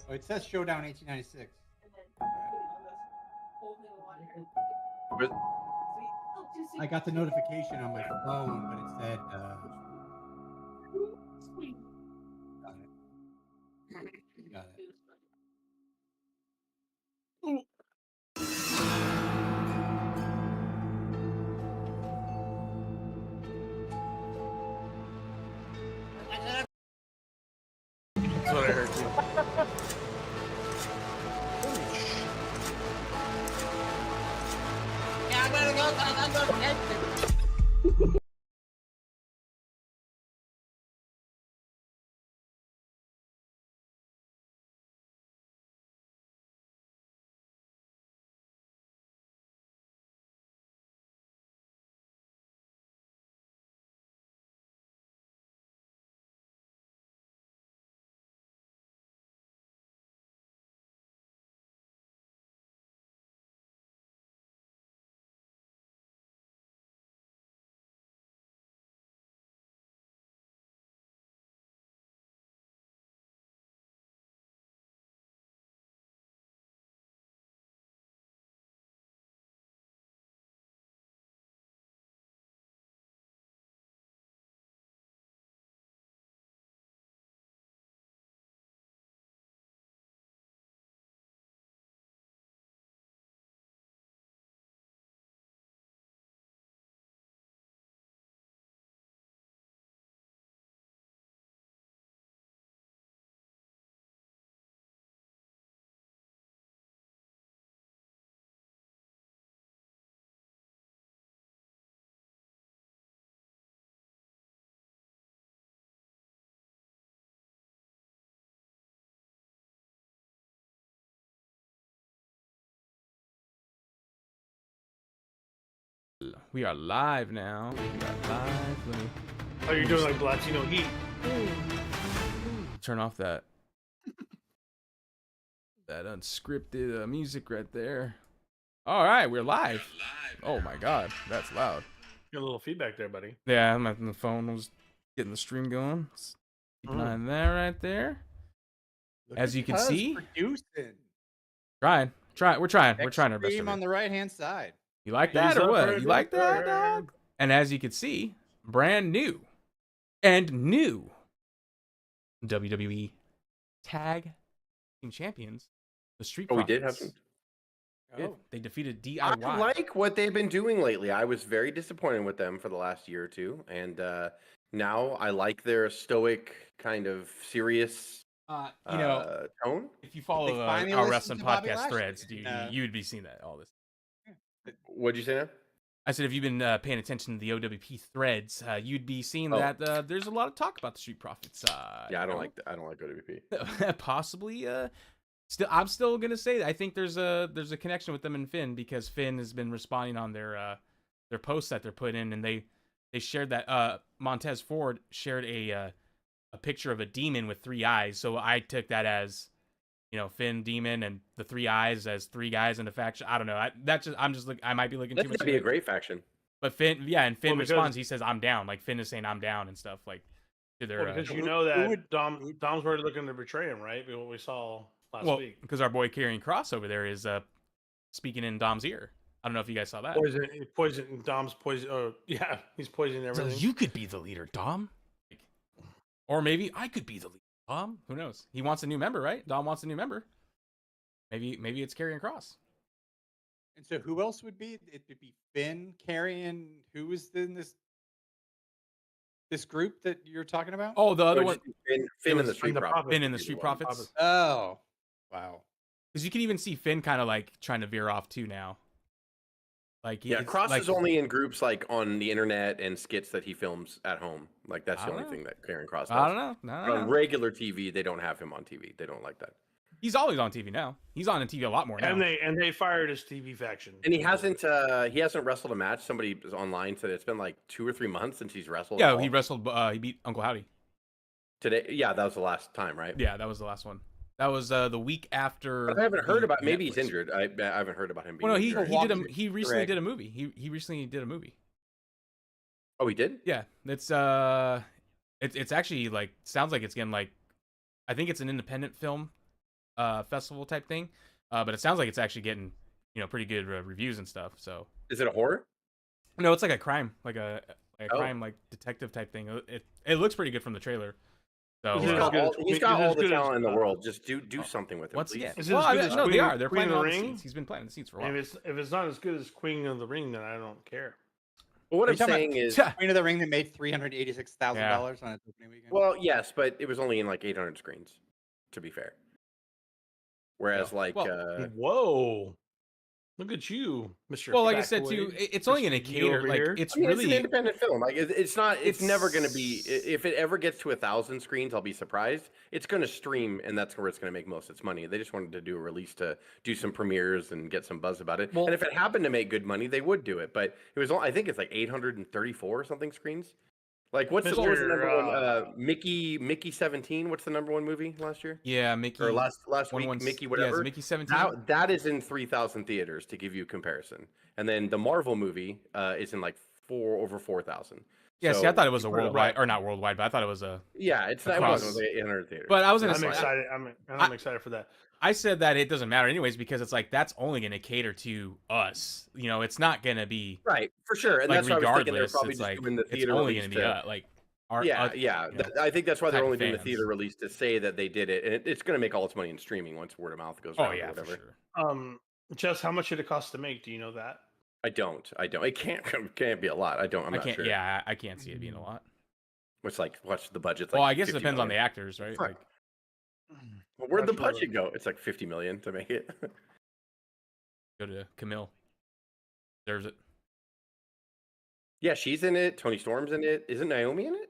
Oh, it says Showdown 1896. But I got the notification on my phone, but it said. Got it. That's what I heard too. Yeah, I'm gonna go. We are live now. We are live. Let me Oh, you're doing like Latino Heat. turn off that unscripted music right there. All right, we're live. Oh my God, that's loud. Got a little feedback there, buddy. Yeah, I'm on the phone. Was getting the stream going. Let's keep an eye on that right there. As you can see, producing. We're trying. We're trying our best. Stream over on here. the right hand side. You like that or up what? for You a like good that, turn. dog? And as you can see, brand new and new WWE Tag Team Champions, the Street we Profits. did have some. Did. They defeated DIY. I like what they've been doing lately. I was very disappointed with them for the last year or two, and now I like their stoic, kind of serious tone. if you follow They finally our listened wrestling to Bobby podcast Lashley, threads, dude, and, you would be seeing that all this. What'd you say now? I said if you've been paying attention to the O.W.P threads, you'd be seeing that there's a lot of talk about the Street Profits. Yeah, I don't like O.W.P. Possibly. I'm still gonna say that I think there's a connection with them and Finn, because Finn has been responding on their posts that they're putting in, and they shared that Montez Ford shared a picture of a demon with 3 eyes. So I took that as, Finn, demon, and the 3 eyes as 3 guys in the faction. I don't know. I might be looking too much. That'd be a great faction. But Finn, and Finn Well, because- responds. He says, "I'm down." Like Finn is saying, "I'm down" and stuff. Like to their. Well, because you know that Dom's already looking to betray him, right? What we saw last week. Because our boy Karrion Kross over there is speaking in Dom's ear. I don't know if you guys saw that. Dom's poison. Oh, yeah, he's poisoning So everything. you could be the leader, Dom. Or maybe I could be the leader, Dom. Who knows? He wants a new member, right? Dom wants a new member. Maybe it's Karrion Kross. And so who else would be? It would be Finn, Carrion. Who was in this group that you're talking about? Oh, the other one. Finn and the Street Profits. Finn and the Street Profits. Oh, wow. Because you can even see Finn kind of like trying to veer off too now. Like Cross is only in groups like on the internet and skits that he films at home. Like that's the only thing that Karrion Kross does. I don't know. No. On regular TV, they don't have him on TV. They don't like that. He's always on TV now. He's on TV a lot more now. And they fired his TV faction. And he hasn't wrestled a match. Somebody was online said it's been like 2 or 3 months since he's wrestled. Yeah, he wrestled. He beat Uncle Howdy today. Yeah, that was the last time, right? Yeah, that was the last one. That was the week after. But I haven't heard about. Maybe he's injured. I haven't heard about him being. Well, no, injured. he recently did a movie. He recently did a movie. Oh, he did? Yeah, it's actually like sounds like it's getting like, I think it's an independent film. festival type thing. But it sounds like it's actually getting pretty good reviews and stuff. So Is it a horror? no, it's like a crime, like a Oh. crime like detective type thing. It looks pretty good from the trailer. So Is it He's as got good all, as he's Queen- got is it all as the good as, talent in the world. Just do something with it, once please. again, Is it well, as good as no, they Queen- are. They're Queen planting of all the the Ring? seats. He's been planting the seats for a while. If it's not as good as Queen of the Ring, then I don't care. But what Are I'm you talking saying about is, Queen of the Ring that made $386,000 on its opening weekend. well, yes, but it was only in like 800 screens, to be fair. Whereas, like, Whoa. Look at you, Mr. Well, like I Fat said Boy, too, it's only Mr. going to G cater. over Like here. it's I mean, really it's an independent film. Like, it's not. It's never going to be. It's- If it ever gets to 1,000 screens, I'll be surprised. It's going to stream, and that's where it's going to make most of its money. They just wanted to do a release to do some premieres and get some buzz about it. Well- and if it happened to make good money, they would do it. But it was. I think it's like 834 or something screens. Like, what was the number one? Mickey 17. What's the number one movie last year? Yeah, Mickey. Or last week, Mickey whatever. Yeah, Mickey 17. That is in 3,000 theaters to give you comparison. And then the Marvel movie is in like over 4,000. Yeah, see, I thought it was a Right. worldwide, or not worldwide, but I thought it was a. Yeah, it's not. It across- wasn't 800 theaters. But I was gonna I'm say, excited. I'm excited for that. I said that it doesn't matter anyways because it's like that's only going to cater to us. It's not going to be right, for sure. And like that's why I was thinking they're regardless. probably It's just like doing the it's theater only release going to be like our. yeah. I think that's why they're type only of doing the fans. theater release to say that they did it, and it's going to make all its money in streaming once word of mouth goes Oh around or yeah, for whatever. sure. Jess, how much did it cost to make? Do you know that? I don't. It can't be a lot. I'm I not can't. sure. Yeah, I can't see it being a lot. What's the budget? Well, Like I guess it 50 depends on the million. actors, right? Fuck. Like, Well, where'd the Not sure. budget go? It's like 50 million to make it. go to Camille. Deserves it. Yeah, she's in it. Tony Storm's in it. Isn't Naomi in it?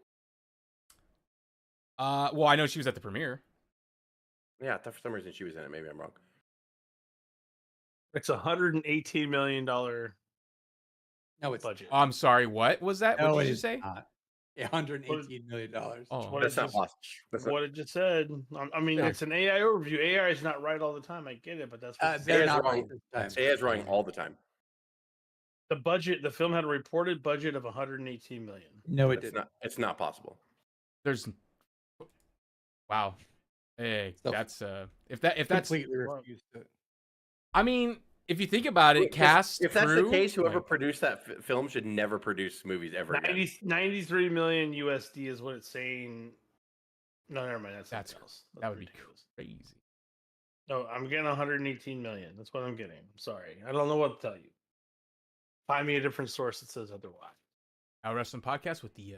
Well, I know she was at the premiere. Yeah, I thought for some reason she was in it. Maybe I'm wrong. It's $118 million no, it's budget. I'm sorry. What was that? no, What it did you is say? not. $118 million. Oh, What That's it not just- possible. That's not- What it just said. I mean, Yeah. it's an AI overview. AI is not right all the time. I get it, but that's what it They're AI's not wrong. right this time. AI's wrong all the time. the budget. The film had a reported budget of 118 million. No, it It's didn't. not. It's not possible. There's. Wow. Hey, So- that's if that's Completely refused to. I mean, if you think about it, Wait, cast if that's crew, the case, whoever like, produced that film should never produce movies ever again. 93 million USD is what it's saying. No, never mind. That's That's something else. that That's would be ridiculous. crazy. No, I'm getting 118 million. That's what I'm getting. I'm sorry. I don't know what to tell you. Find me a different source that says otherwise. Our wrestling podcast with the.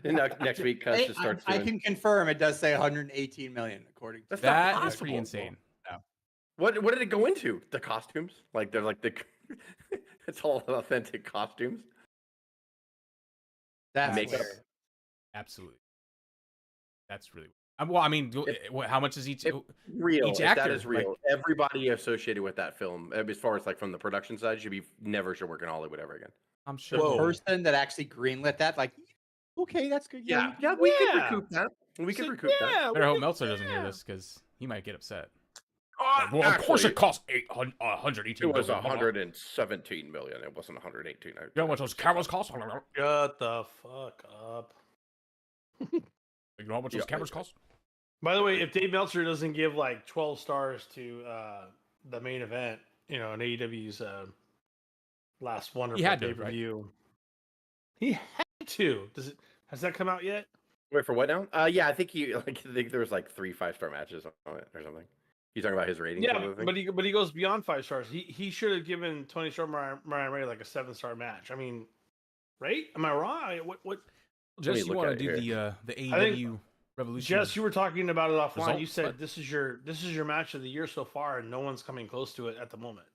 And next week, Cuss just starts I doing. can confirm it does say 118 million according to That's not That is possible. pretty insane. What did it go into? The costumes? Like they're like the. It's all authentic costumes. That's Makeup. where- Absolutely. That's really. Well, I mean, how much is each? Real. Each If that actor, is real. Everybody associated with that film, as far as like from the production side, should work in Hollywood ever again. I'm the sure. Whoa. person that actually greenlit that, like, okay, that's good. Yeah, you- we could Yeah. recoup that. We could So, recoup that. yeah, Better we hope could- Meltzer doesn't hear yeah. this because he might get upset. Well, Well, of course actually, it costs 118. It was million. 117 million. It wasn't 118. You know how much those cameras cost? You Shut the fuck up. know how much those Yeah. cameras cost? By the way, if Dave Meltzer doesn't give like 12 stars to the main event, in AEW's last wonderful had to, pay right? per view, he had to. Has that come out yet? Wait for what now? Yeah, I think there was like 3 5-star matches on it or something. You talking about his ratings? Yeah, of the thing? but he goes beyond 5 stars. He should have given Tony Storm Mariah Ray like a 7-star match. I mean, right? Am I wrong? I mean, what? Jess, you look want at to it do here. the I think- AEW Revolution? Jess, you were talking about it offline. Results, You said but- this is your match of the year so far, and no one's coming close to it at the moment,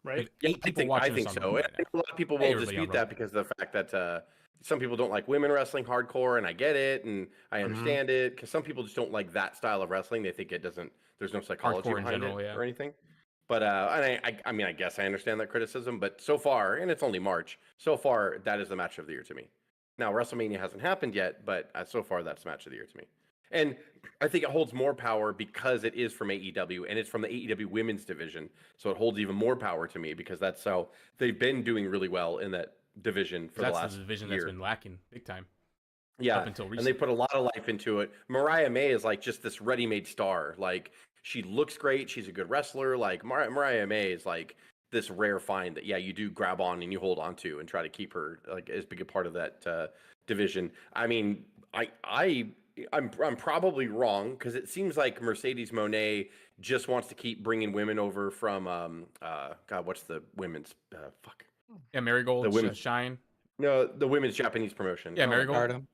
right? With 8 I people think watching so. this on I Rumble right think a lot of people Hey, will everybody on dispute that Rumble. because of the fact that some people don't like women wrestling hardcore, and I get it, and I Mhm. understand it, because some people just don't like that style of wrestling. They think there's no psychology Hardcore in behind general, it yeah. or anything. But and I mean, I guess I understand that criticism, but so far, and it's only March, so far that is the match of the year to me. Now WrestleMania hasn't happened yet, but so far that's the match of the year to me. And I think it holds more power because it is from AEW and it's from the AEW women's division. So it holds even more power to me because that's how they've been doing really well in that division for the That's last the division year. that's been lacking big time. Yeah, up until and they recently. put a lot of life into it. Mariah May is like just this ready-made star. Like she looks great. She's a good wrestler. Like Mariah May is like this rare find that you do grab on and you hold on to and try to keep her like as big a part of that division. I mean, I'm probably wrong because it seems like Mercedes Moné just wants to keep bringing women over from God, what's the women's fuck Yeah, the Marigold, women's Shine. no the women's Japanese promotion. Yeah, Oh my Marigold. God. Stardom.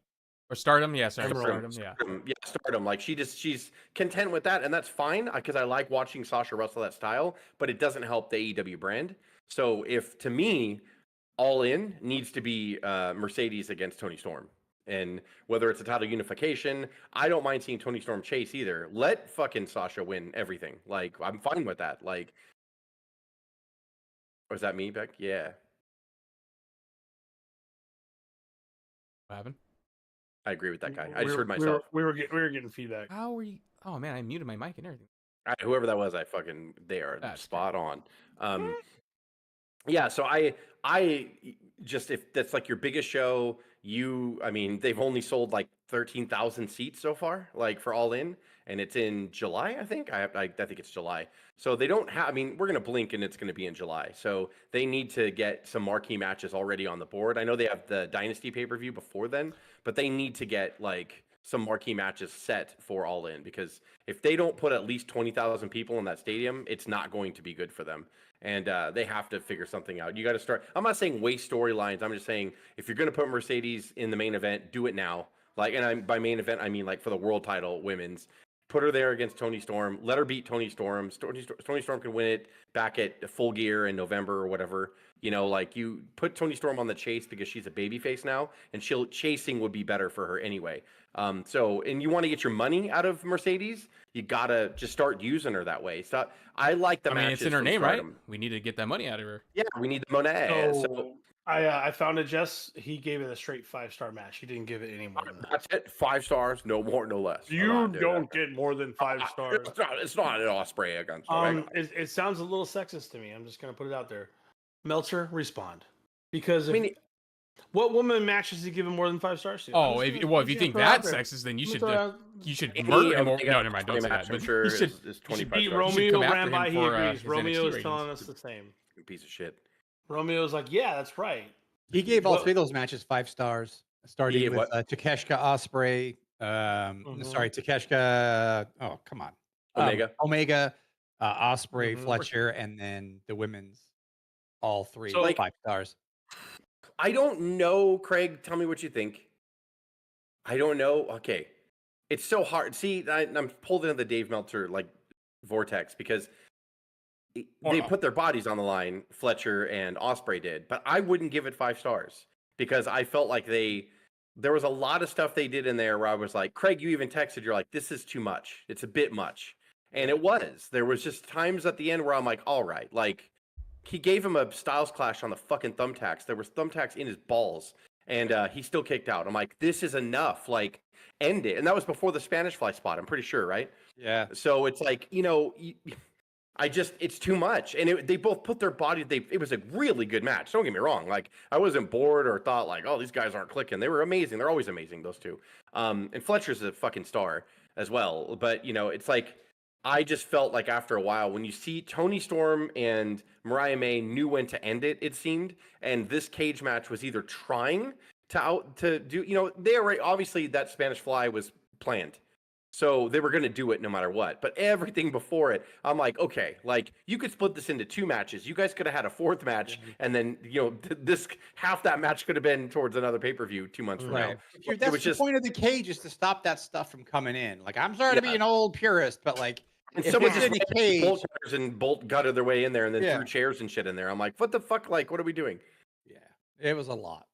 Or Stardom, yeah, sorry, Emerald. Stardom, yeah. Stardom. Like she's content with that, and that's fine because I like watching Sasha wrestle that style, but it doesn't help the AEW brand. So if to me, All In needs to be Mercedes against Tony Storm, and whether it's a title unification, I don't mind seeing Tony Storm chase either. Let fucking Sasha win everything. Like I'm fine with that. Like, was that me, Beck? Yeah, What happened? I agree with that guy. I just heard We myself. were getting feedback. How were you? Oh man, I muted my mic and everything. Whoever that was, they are That's spot on. Yeah, so I just if that's like your biggest show, I mean, they've only sold like 13,000 seats so far, like for All In, and it's in July, I think. I think it's July. So they don't have. I mean, we're gonna blink and it's gonna be in July. So they need to get some marquee matches already on the board. I know they have the Dynasty pay-per-view before then, but they need to get like some marquee matches set for All In because if they don't put at least 20,000 people in that stadium, it's not going to be good for them. And they have to figure something out. You got to start. I'm not saying waste storylines. I'm just saying if you're going to put Mercedes in the main event, do it now. Like, and by main event, I mean like for the world title, women's. Put her there against Tony Storm. Let her beat Tony Storm. Tony Storm can win it back at Full Gear in November or whatever. You know, like you put Tony Storm on the chase because she's a babyface now, and chasing would be better for her anyway. So, and you want to get your money out of Mercedes, you gotta just start using her that way. So, I like the I mean, matches it's in her from name, Stardom. right? We need to get that money out of her. Yeah, we need the Monet. So I found it. Jess, he gave it a straight 5-star match. He didn't give it any more than that. that's it. 5 stars, no more, no less. Come You on, dude. don't get more than 5 stars. It's not an Osprey against Omega. It sounds a little sexist to me. I'm just gonna put it out there. Meltzer, respond. Because I mean, what woman matches is he giving more than 5 stars to? Oh, if you think that's sexist, then you should murder him. No, never mind. Don't say that. I'm But sure you should is He 25 beat stars. Romeo come after ran him by. He for, agrees. his Romeo NXT is telling ratings. us the same. Piece of shit. Romeo's like, yeah, that's right. He gave all Well- 3 of those matches 5 stars, starting gave with what? Takeshka Osprey. Sorry, Takeshka. Oh, come on. Omega, Osprey, Mhm. Fletcher, and then the women's. All 3, So, like- 5 stars. I don't know, Craig. Tell me what you think. I don't know. Okay. It's so hard. See, I'm pulled into the Dave Meltzer like vortex because they put their bodies on the line, Fletcher and Osprey did, but I wouldn't give it 5 stars because I felt like there was a lot of stuff they did in there where I was like, Craig, you even texted, you're like, this is too much. It's a bit much. And it was. There was just times at the end where I'm like, all right, like he gave him a Styles Clash on the fucking thumbtacks. There was thumbtacks in his balls, and he still kicked out. I'm like, this is enough. Like, end it. And that was before the Spanish Fly spot. I'm pretty sure, right? Yeah. So it's like, it's too much. And they both put their body. It was a really good match. Don't get me wrong. Like, I wasn't bored or thought like, oh, these guys aren't clicking. They were amazing. They're always amazing, those two. And Fletcher's a fucking star as well. But it's like, I just felt like after a while, when you see Tony Storm and Mariah May knew when to end it, it seemed, and this cage match was either trying to do, they already, obviously that Spanish Fly was planned, so they were going to do it no matter what. But everything before it, I'm like, okay, like you could split this into 2 matches. You guys could have had a 4th match, and then this half that match could have been towards another pay-per-view 2 months from now. That's the point of the cage, is to stop that stuff from coming in. Like, I'm sorry to be an old purist, but like, and if someone it's just in a cage, bolt cutters and bolt gutted their way in there and then threw chairs and shit in there. I'm like, what the fuck? Like, what are we doing? yeah, it was a lot.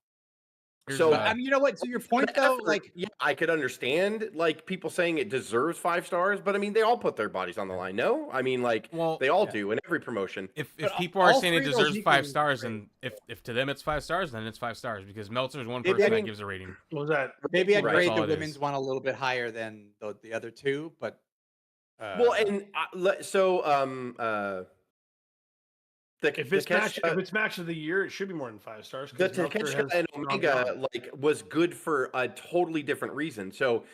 So But, I mean, you know what? To your point, though, like, yeah, I could understand like people saying it deserves 5 stars, but I mean, they all put their bodies on the line. No, I mean, like, they all do in every promotion. If But people are all saying it 3 of those deserves 5 equals stars, great. and if to them it's 5 stars, then it's 5 stars because Meltzer's one Maybe person I that mean- gives a rating. What was that? maybe I'd Right. grade That's the all it women's is. one a little bit higher than the other 2, but Well, and so If it's match of the year, it should be more than 5 stars. The Takeshita and Omega was good for a totally different reason. So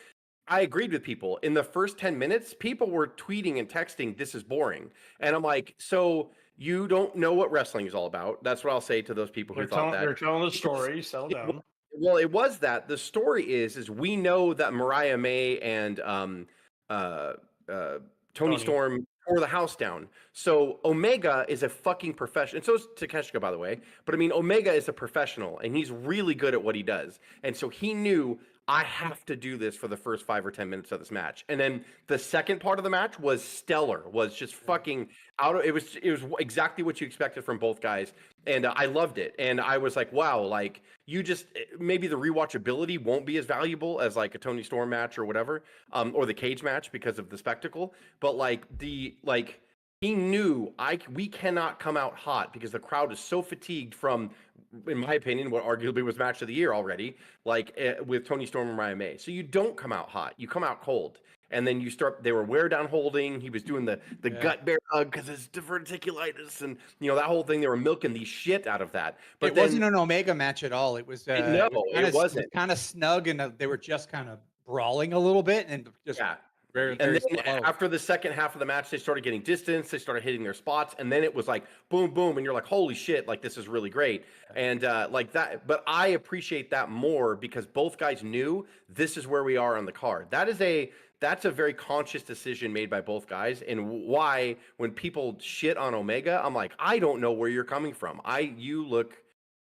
I agreed with people. In the first 10 minutes, people were tweeting and texting, "This is boring." And I'm like, so you don't know what wrestling is all about. That's what I'll say to those people who thought that. They're telling the story. Settle down. Well, it was that. The story is we know that Mariah May and Tony Storm tore the house down. So Omega is a fucking professional. And so is Takeshita, by the way. But I mean, Omega is a professional, and he's really good at what he does. And so he knew, I have to do this for the first 5 or 10 minutes of this match. And then the second part of the match was stellar, was just fucking it was exactly what you expected from both guys. And I loved it. And I was like, wow, like you just, maybe the rewatchability won't be as valuable as like a Tony Storm match or whatever, or the cage match because of the spectacle. But he knew we cannot come out hot because the crowd is so fatigued from, in my opinion, what arguably was match of the year already, with Tony Storm and Mariah May. So you don't come out hot, you come out cold. And then they were wear down holding. He was doing the gut bear hug because it's diverticulitis and that whole thing. They were milking the shit out of that. But it wasn't an Omega match at all. It was no, it wasn't. Kind of snug, and they were just kind of brawling a little bit, and just very and then slow. After the second half of the match, they started getting distance. They started hitting their spots, and then it was like boom, boom, and you're like, holy shit, like this is really great, and like that. But I appreciate that more because both guys knew this is where we are on the card. That's a very conscious decision made by both guys, and why when people shit on Omega, I'm like, I don't know where you're coming from. You look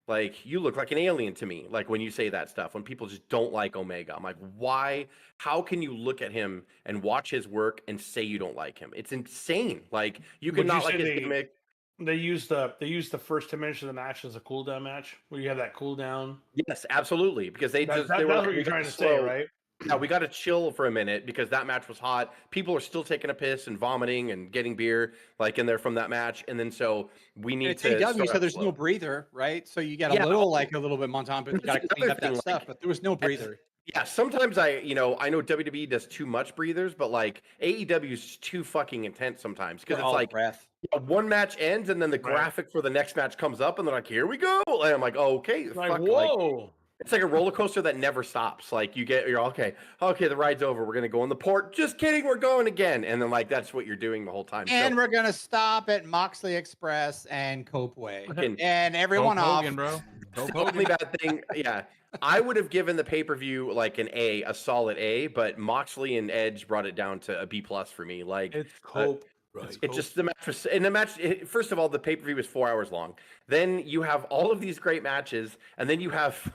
like an alien to me. Like when you say that stuff, when people just don't like Omega, I'm like, why? How can you look at him and watch his work and say you don't like him? It's insane. Like you could not like his gimmick. They used the first 10 minutes of the match as a cool down match where you have that cool down. Yes, absolutely, because that's what you're trying to say, right? Yeah, we got to chill for a minute because that match was hot. People are still taking a piss and vomiting and getting beer in there from that match, and then so we need to. AEW, so there's no breather, right? So you get a little bit Montan, but you got to clean up that stuff. But there was no breather. Yeah, sometimes I know WWE does too much breathers, but like AEW is too fucking intense sometimes because it's like breath. One match ends and then the graphic for the next match comes up and they're like, here we go, and I'm like, oh, okay, whoa. It's like a roller coaster that never stops. Like you're okay, the ride's over. We're gonna go in the port. Just kidding, we're going again. And then that's what you're doing the whole time. And we're gonna stop at Moxley Express and Copeway, and everyone off. Hogan, bro. The only bad thing, I would have given the pay-per-view like a solid A, but Moxley and Edge brought it down to a B+ for me. Like it's Cope. Right. It just the match was in the match. First of all, the pay-per-view was 4 hours long. Then you have all of these great matches, and then you have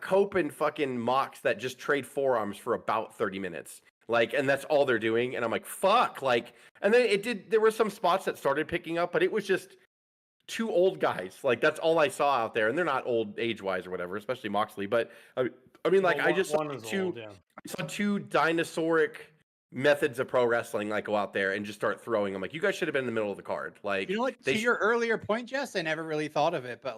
Cope and fucking Mox that just trade forearms for about 30 minutes. And that's all they're doing. And I'm like, fuck. And then there were some spots that started picking up, but it was just two old guys. That's all I saw out there, and they're not old age-wise or whatever, especially Moxley. But I mean, I just saw two dinosauric methods of pro wrestling go out there and just start throwing. I'm like, you guys should have been in the middle of the card. To your earlier point, Jess, I never really thought of it, but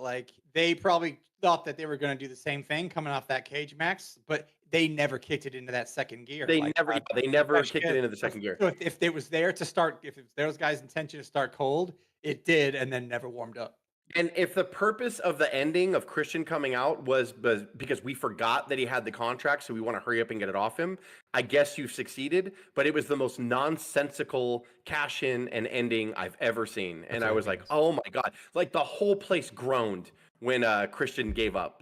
they probably thought that they were going to do the same thing coming off that cage match, but they never kicked it into that second gear. They never kicked it into the second gear. So if it was there to start, if it was those guys' intention to start cold, it did, and then never warmed up. And if the purpose of the ending of Christian coming out was because we forgot that he had the contract, so we want to hurry up and get it off him, I guess you've succeeded. But it was the most nonsensical cash in and ending I've ever seen. And I was like, oh my God. The whole place groaned when Christian gave up.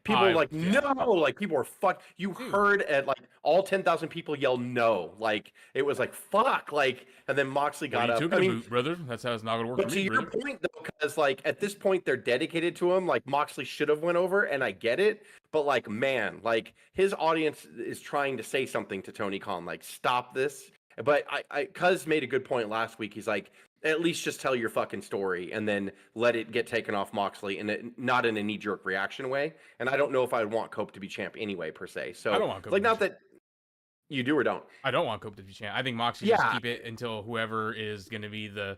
People were like, no. People were fucked. You heard at all 10,000 people yell no. It was like, fuck. And then Moxley got up. Boot, brother. That's how it's not gonna work. But to your point though, because at this point they're dedicated to him. Moxley should have went over, and I get it. But man, his audience is trying to say something to Tony Khan. Stop this. But Cuz made a good point last week. He's like, at least just tell your fucking story and then let it get taken off Moxley, and not in a knee-jerk reaction way. And I don't know if I would want Cope to be champ anyway, per se. So I don't want Cope not that you do or don't. I don't want Cope to be champ. I think Moxley just keep it until whoever is going to be the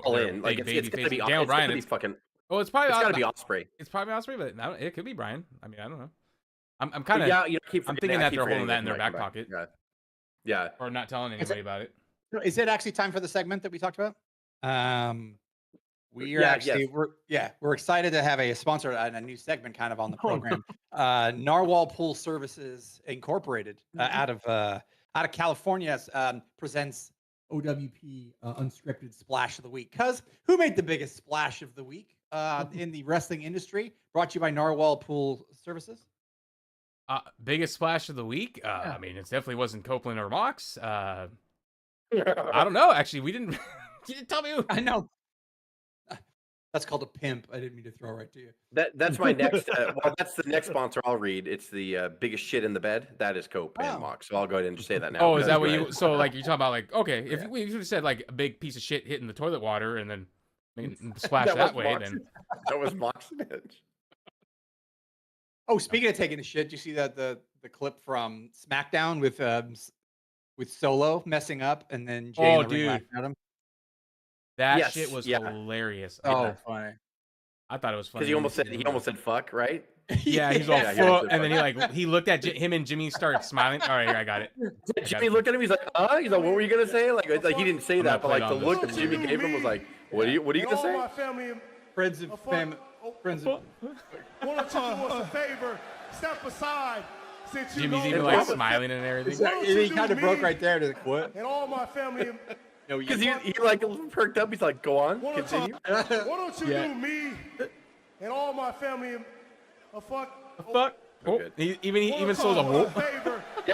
all in. It's going to be Daniel Bryan. It's fucking. Oh, it's got to be Ospreay. It's probably Ospreay, but it could be Bryan. I mean, I don't know. I'm kind of. I'm thinking that they're holding that in their back pocket. Yeah. Or not telling anybody about it. Is it actually time for the segment that we talked about? We are we're excited to have a sponsor and a new segment kind of on the program. Narwhal Pool Services Incorporated out of California presents O.W.P. Unscripted Splash of the Week. Because who made the biggest splash of the week in the wrestling industry? Brought to you by Narwhal Pool Services. Biggest splash of the week? I mean, it definitely wasn't Copeland or Mox. I don't know. Actually, we didn't. You didn't tell me who. I know. That's called a pimp. I didn't mean to throw right to you. That's my next. Well, that's the next sponsor I'll read. It's the biggest shit in the bed. That is Cope and Mox. So I'll go ahead and just say that now. Oh, is that what you? So like you're talking about like okay, if we would have said like a big piece of shit hitting the toilet water and then splash that way, then that was Mox. Oh, speaking of taking a shit, do you see that the clip from SmackDown with Solo messing up and then Jay in the ring laughing at him? That shit was hilarious. Oh, funny. I thought it was funny because he almost said fuck, right? Yeah, he's all fuck, and then he looked at him and Jimmy started smiling. All right, here, I got it. Jimmy looked at him. He's like, he's like, what were you gonna say? Like he didn't say that, but like the look that Jimmy gave him was like, what are you gonna say? Friends and family. Friends. Want to do us a favor? Step aside. Since you Jimmy's even like smiling and everything. He kind of broke right there. Like, what? And all my family. Because he like perked up. He's like, go on, continue. Why don't you do me and all my family a fuck? Oh, even sold a whoop.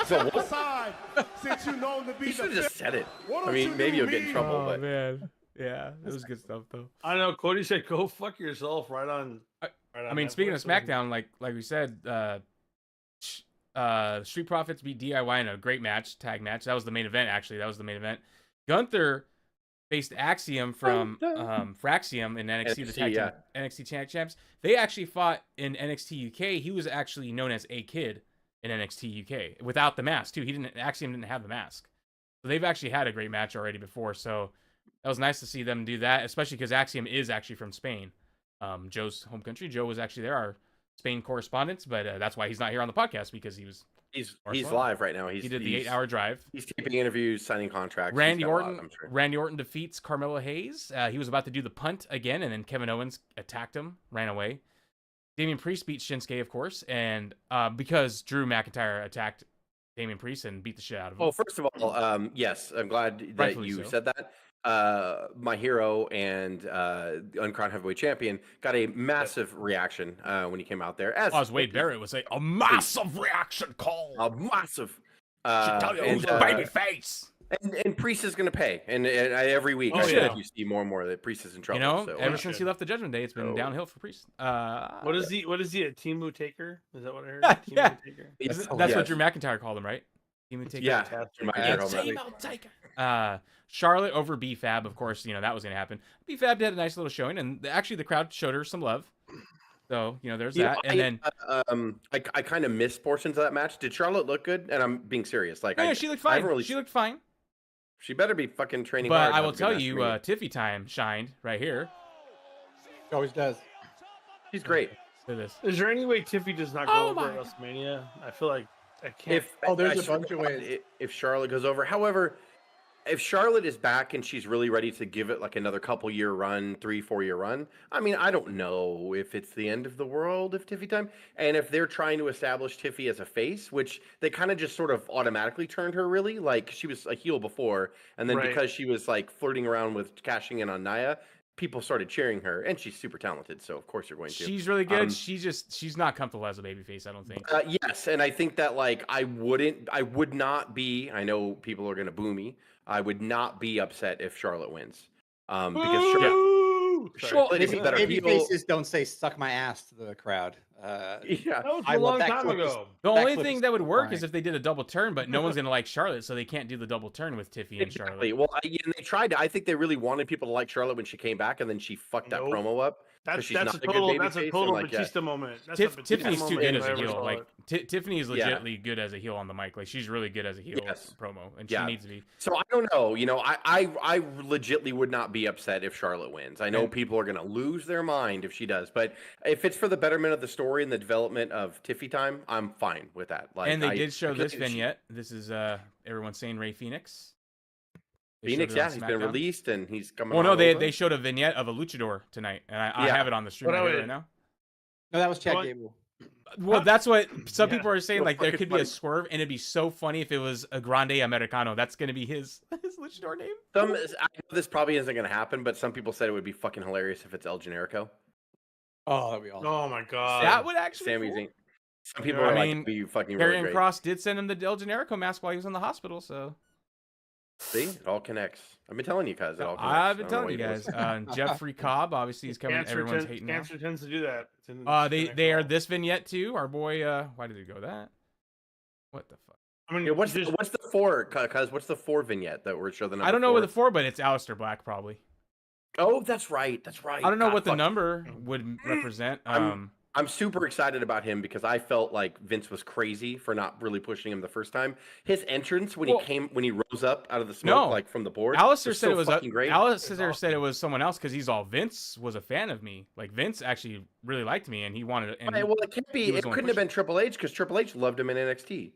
Step aside, since you know to be. He should have just said it. I mean, maybe you'll get in trouble, but man, yeah, it was good stuff though. I know. Cody said, "Go fuck yourself." Right on. I mean, speaking of SmackDown, like we said, Street Profits beat DIY in a great match, tag match. That was the main event. Actually, that was the main event. Gunther faced Axiom from Fraxium in NXT, NXT Tag Champs. They actually fought in NXT UK. He was actually known as A Kid in NXT UK without the mask too. Axiom didn't have the mask, so they've actually had a great match already before. So that was nice to see them do that, especially because Axiom is actually from Spain, Joe's home country. Joe was actually there, our Spain correspondent, but that's why he's not here on the podcast because he's live right now. He did the 8-hour drive. He's taping interviews, signing contracts. Randy Orton defeats Carmelo Hayes. He was about to do the punt again, and then Kevin Owens attacked him, ran away. Damian Priest beat Shinsuke, of course, and because Drew McIntyre attacked Damian Priest and beat the shit out of him. Oh, first of all, yes, I'm glad that you said that. My hero and uncrowned heavyweight champion got a massive reaction when he came out there. As Wade Barrett would say, a massive reaction call. A massive. Should tell you who's the baby face. And Priest is going to pay. And every week, you see more and more that Priest is in trouble. Ever since he left the Judgment Day, it's been downhill for Priest. What is he? A Timu Taker? Is that what I heard? Yeah. That's what Drew McIntyre called him, right? Timu Taker. Yeah. Timu Taker. Charlotte over B-Fab, of course, that was going to happen. B-Fab did a nice little showing, and actually the crowd showed her some love. So, there's that. And then I kind of missed portions of that match. Did Charlotte look good? And I'm being serious. Like, yeah, she looked fine. She looked fine. She better be fucking training but hard. But I will tell you, Tiffy time shined right here. She always does. She's great. Is there any way Tiffy does not go over at WrestleMania? I feel like I can't. There's a bunch of ways. If Charlotte goes over. However, if Charlotte is back and she's really ready to give it like another couple year run, 3-4 year run, I mean, I don't know if it's the end of the world if Tiffy time. And if they're trying to establish Tiffy as a face, which they kind of just sort of automatically turned her really, like she was a heel before. And then because she was like flirting around with cashing in on Nia, people started cheering her, and she's super talented. So of course you're going to. She's really good. She's not comfortable as a babyface, I don't think. Yes. And I think that like, I would not be, I know people are going to boo me. I would not be upset if Charlotte wins. Because Charlotte is a better heel. Babyfaces don't say "suck my ass" to the crowd. That was a long time ago. The only thing that would work is if they did a double turn, but no one's gonna like Charlotte, so they can't do the double turn with Tiffy and Charlotte. Well, and they tried. I think they really wanted people to like Charlotte when she came back, and then she fucked that promo up. That's a total Batista moment. Tiffany's too good as a heel. Like Tiffany is legitimately good as a heel on the mic. Like she's really good as a heel promo, and she needs to be. So I don't know. I legitimately would not be upset if Charlotte wins. I know people are gonna lose their mind if she does, but if it's for the betterment of the story and the development of Tiffy time, I'm fine with that. Like, and they did show this vignette. This is everyone saying Rey Fenix. Phoenix, showed it on he's been SmackDown. released and he's coming. Well, no, on they over. they showed a vignette of a luchador tonight, and I Yeah. have it on the stream But right now. No, that was Chad What? Gable. Well, that's what some Yeah. people are saying. So Like there fucking could be a funny. swerve, and it'd be so funny if it was a Grande Americano. That's gonna be his luchador name. I know this probably isn't going to happen, but some people said it would be fucking hilarious if it's El Generico. Oh, that'd be awesome. Oh my god. That would actually be Sammy's cool. ain't. Some people Yeah, are I like, mean, "Be fucking Karrion really great." Cross did send him the El Generico mask while he was in the hospital, so See, it all connects. I've been telling you, cuz it all connects. I've been I don't know telling you what guys. listen. Jeffrey Cobb, obviously, he's coming. Everyone's hating now. Cancer tends to do that. It's in- They are this vignette too. Our boy, why did he go that? What the fuck? I mean, Yeah, what's just- the 4? Cuz what's the 4 vignette that we're showing the number? I don't know 4? what the 4, but it's Aleister Black probably. Oh, that's right. That's right. I don't know God, what the fuck. number would represent. I'm super excited about him because I felt like Vince was crazy for not really pushing him the first time. His entrance when he rose up out of the smoke, like from the board. Aleister said so it was fucking great. Aleister said it was someone else because he's all Vince was a fan of me. Like Vince actually really liked me and he wanted to. And Well, it can't be. was It the one couldn't have pushing. been Triple H because Triple H loved him in NXT.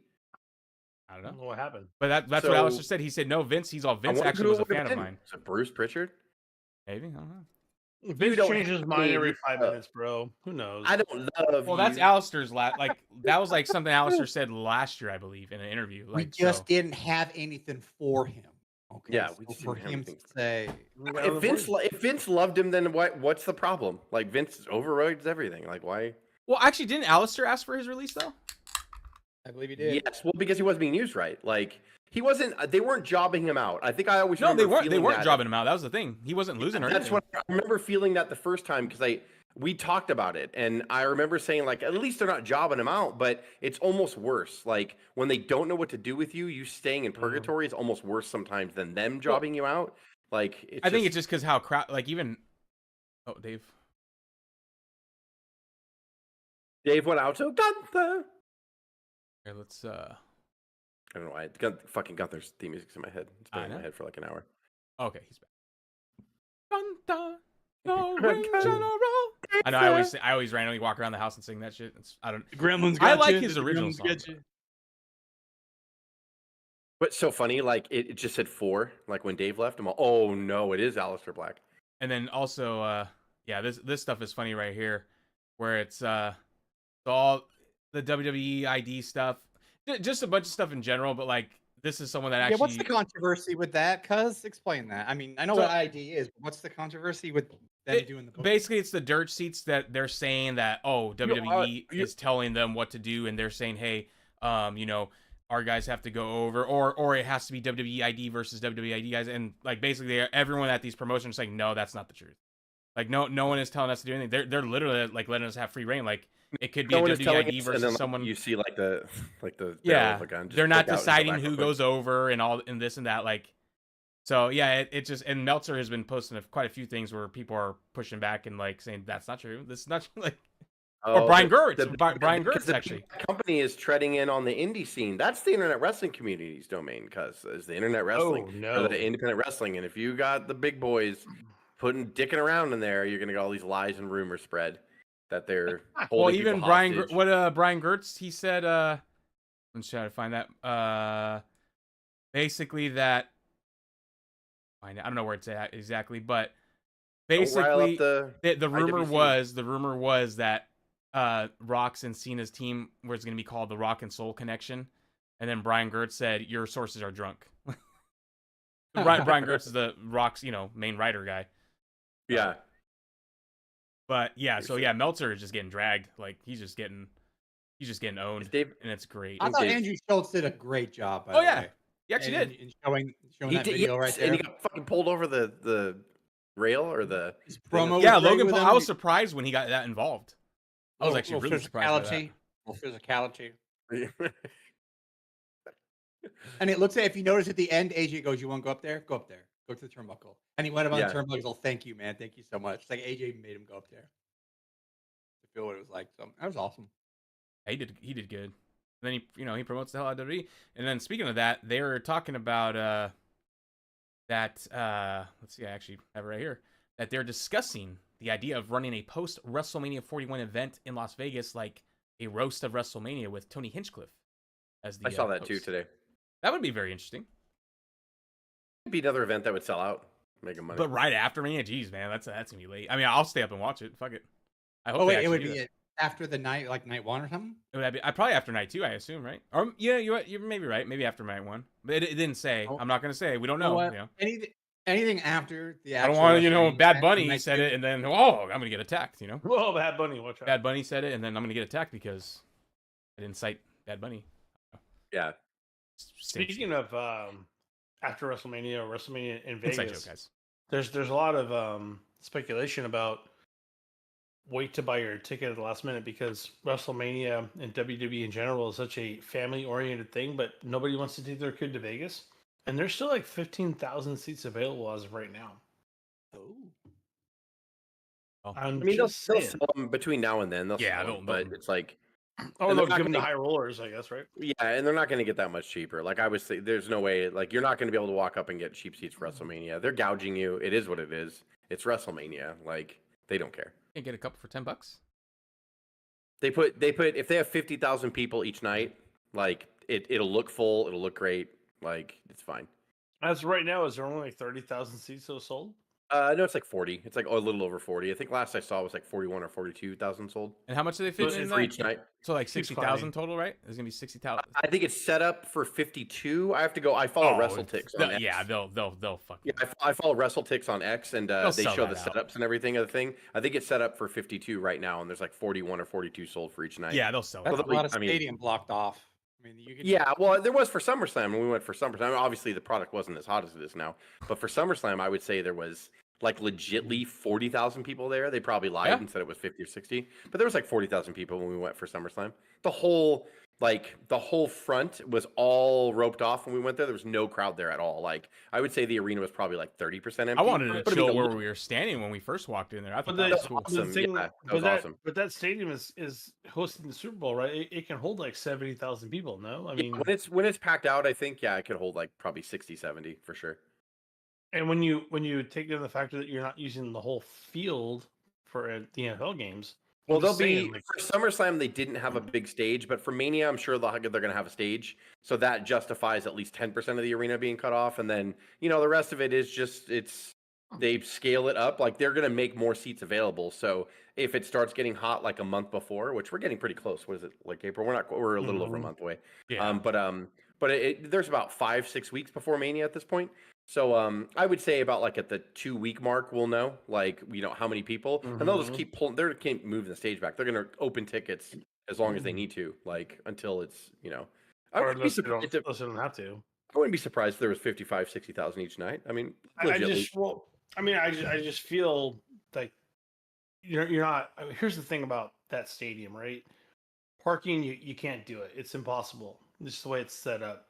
I don't I don't know. know what happened. But that's what So- Aleister said. He said no, Vince. He's all I Vince wonder actually who was it a would have fan of been. mine. Is it Bruce Pritchard? Maybe I don't know. Vince don't changes his hate mind me. every 5 minutes, bro. Who knows? I don't love. Well, that's you. Aleister's last. Like that was like something Aleister said last year, I believe, in an interview. We Like just so. didn't have anything for him. Okay. Yeah, so we just for didn't have him to anything. say, If Vince loved him, then what's the problem? Like Vince overrides everything. Like why? Well, actually, didn't Aleister ask for his release though? I believe he did. Yes, well, because he wasn't being used right. Like he wasn't. They weren't jobbing him out. I think I always No, they remember weren't. They feeling weren't that. dropping him out. That was the thing. He wasn't losing or That's anything. what I remember feeling that the first time because we talked about it and I remember saying like at least they're not jobbing him out, but it's almost worse. Like when they don't know what to do with you, you staying in purgatory is almost worse sometimes than them jobbing you out. Like I think it's just because how crowd like even. Oh, Dave. Dave went out to Gunther. Here, let's. I don't know why. Fucking Gunther's theme music's in my head. It's been in my head for like an hour. Okay, he's back. Gunther, the ring general. I know. I always randomly walk around the house and sing that shit. I don't. Gremlins I got like you. his The original Gremlins song. got you. But so funny, like it just said 4. Like when Dave left, I'm all, oh no, it is Aleister Black. And then also, yeah, this stuff is funny right here, where it's all the WWE ID stuff, just a bunch of stuff in general. But like, this is someone that actually. Yeah, what's the controversy with that? Cuz explain that. I mean, I know So- what ID is, but what's the controverscy with them doing the book? Basically, it's the dirt sheets that they're saying that WWE is telling them what to do, and they're saying, hey, our guys have to go over, or it has to be WWE ID versus WWE ID guys, and like basically everyone at these promotions is saying, no, that's not the truth. Like no one is telling us to do anything. They're literally like letting us have free reign. Like it could be No a one is telling WWE us, versus and then, someone. you see like the barrel Yeah, of a gun just they're not stick out and go deciding back who real goes over and all and this and that. Like, so yeah, it just and Meltzer has been posting quite a few things where people are pushing back and like saying that's not true. This is not true. Like, or Brian Gertz. Brian because Gertz the actually. company is treading in on the indie scene. That's the internet wrestling community's domain, cuz is the internet wrestling or no. the independent wrestling. And if you got the big boys dicking around in there, you're gonna get all these lies and rumors spread that they're holding Well, people even Brian, hostage. Brian Gertz, he said, I'm just trying to find that. Basically that, I don't know where it's at exactly, but Don't rile up basically the rumor was that Rock's and Cena's team was going to be called the Rock and Soul Connection, and then Brian Gertz said your sources are drunk. Brian Gertz is the Rock's main writer guy. Yeah. But yeah, so yeah, Meltzer is just getting dragged. Like he's just getting owned, Dave, and it's great. I thought Dave- Andrew Schultz did a great job. By Oh the yeah, way. he actually did. In showing he that did, video right yes, there. and he got fucking pulled over the rail or the His promo. Yeah, was great Logan with Paul. him. I was surprised when he got that involved. I was actually Little really surprised by that. Little physicality. And it looks like if you notice at the end, AJ goes, "You want to go up there? Go up there. Go to the turnbuckle." And he went up on Yeah. the turnbuckle. He's all, "Thank you, man. Thank you so much." It's like AJ made him go up there to feel what it was like. So that was awesome. He did good. And then he promotes the hell out of WWE. And then speaking of that, they were talking about that let's see, I actually have it right here. That they're discussing the idea of running a post WrestleMania 41 event in Las Vegas, like a roast of WrestleMania with Tony Hinchcliffe as the I saw that too host. today. That would be very interesting. It'd be another event that would sell out, making money. But right after Mania, geez, man, that's gonna be late. I mean, I'll stay up and watch it. Fuck it. I hope. Oh they wait, it would actually do be that. after the night, like night 1 or something. It would be probably after night 2, I assume, right? Or yeah, you're maybe right. Maybe after night 1, but it didn't say. Oh. I'm not gonna say. We don't You know know. what? You know? Anything after the I don't actual want to, WrestleMania Bad event Bunny night said 2. it, and then I'm gonna get attacked. Whoa, Bad Bunny, watch out. Bad Bunny said it, and then I'm gonna get attacked because I didn't cite Bad Bunny. Yeah. Speaking of after WrestleMania or WrestleMania in Inside Vegas, joke, guys. there's a lot of speculation about wait to buy your ticket at the last minute because WrestleMania and WWE in general is such a family-oriented thing, but nobody wants to take their kid to Vegas, and there's still like 15,000 seats available as of right now. Oh. I'm I mean, they'll just saying. sell them between now and then. They'll Yeah, sell them, they'll- but it's like, Oh, and they'll they're not give them the gonna- high rollers, I guess, right? yeah, and they're not going to get that much cheaper. Like I would say, there's no way. Like you're not going to be able to walk up and get cheap seats for WrestleMania. They're gouging you. It is what it is. It's WrestleMania. Like they don't care. Can't get a couple for $10. They put if they have 50,000 people each night, like it'll look full. It'll look great. Like it's fine. As of right now, is there only like 30,000 seats that sold? No, it's like 40. It's like a little over 40. I think last I saw was like 41 or 42,000 sold. And how much do they fit in For that? each night. So like Keeps 60,000 climbing. total, right? There's gonna be 60,000. I think it's set up for 52. I have to go. I follow WrestleTix on X. Yeah, they'll fucking. Yeah, I follow WrestleTix on X, and they sell show the that out. setups and everything of the thing. I think it's set up for 52 right now, and there's like 41 or 42 sold for each night. Yeah, they'll sell it. That's Well, a lot of I mean- stadium blocked off. I mean, you could. Yeah, well, there was for SummerSlam when we went for SummerSlam. Obviously, the product wasn't as hot as it is now, but for SummerSlam, I would say there was like legitly 40,000 people there. They probably lied Yeah. and said it was 50 or 60, but there was like 40,000 people when we went for SummerSlam. The whole front was all roped off when we went there. There was no crowd there at all. Like I would say the arena was probably like 30% empty. I wanted to But I mean, chill the where look- we were standing when we first walked in there. I thought But that was cool. awesome. Yeah, that was awesome. But that stadium is hosting the Super Bowl, right? It can hold like 70,000 people. No, I mean, when it's packed out, I think it could hold like probably 60, 70 for sure. and when you take into the factor that you're not using the whole field for the NFL games. Well, I'm they'll just be saying, like, for SummerSlam. They didn't have a big stage, but for Mania, I'm sure they're going to have a stage, so that justifies at least 10% of the arena being cut off, and then the rest of it is just they scale it up. Like they're going to make more seats available. So if it starts getting hot like a month before, which we're getting pretty close. What is it, like April? We're a little over a month away. Yeah. But there's about 5-6 weeks before Mania at this point. So I would say about like at the 2-week mark, we'll know like how many people, and they'll just keep pulling. They're going to keep moving the stage back. They're going to open tickets as long as they need to, like until it's I or wouldn't be unless they surprised don't, unless they don't have to. I wouldn't be surprised if there was 55, 60,000 each night. I mean, I just feel like you're not. I mean, here's the thing about that stadium, right? Parking, you can't do it. It's impossible. This is the way it's set up.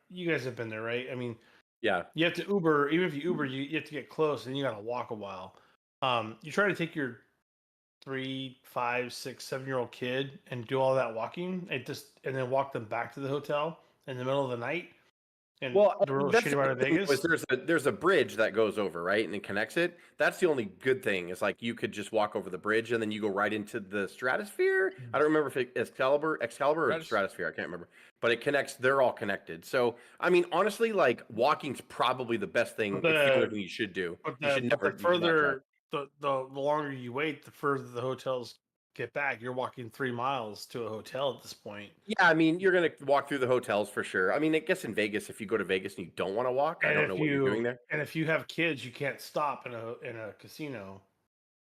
You guys have been there, right? I mean, yeah. you have to Uber. Even if you Uber, you have to get close, and you got to walk a while. You try to take your 3, 5, 6, 7-year-old kid and do all that walking, and then walk them back to the hotel in the middle of the night. And Well, the real that's shitty the part of thing Vegas. was there's a bridge that goes over, right, and it connects it. That's the only good thing. Is like you could just walk over the bridge and then you go right into the stratosphere. I don't remember if it's Excalibur or Stratosphere. I can't remember, but it connects. They're all connected. So I mean, honestly, like walking's probably the best thing. It's the only thing you should do. But You should never the use that track. further the longer you wait, the further the hotels get back. You're walking 3 miles to a hotel at this point. Yeah, I mean, you're gonna walk through the hotels for sure. I mean, I guess in Vegas, if you go to Vegas and you don't want to walk, I don't know what you're doing there. And if you have kids, you can't stop in a casino.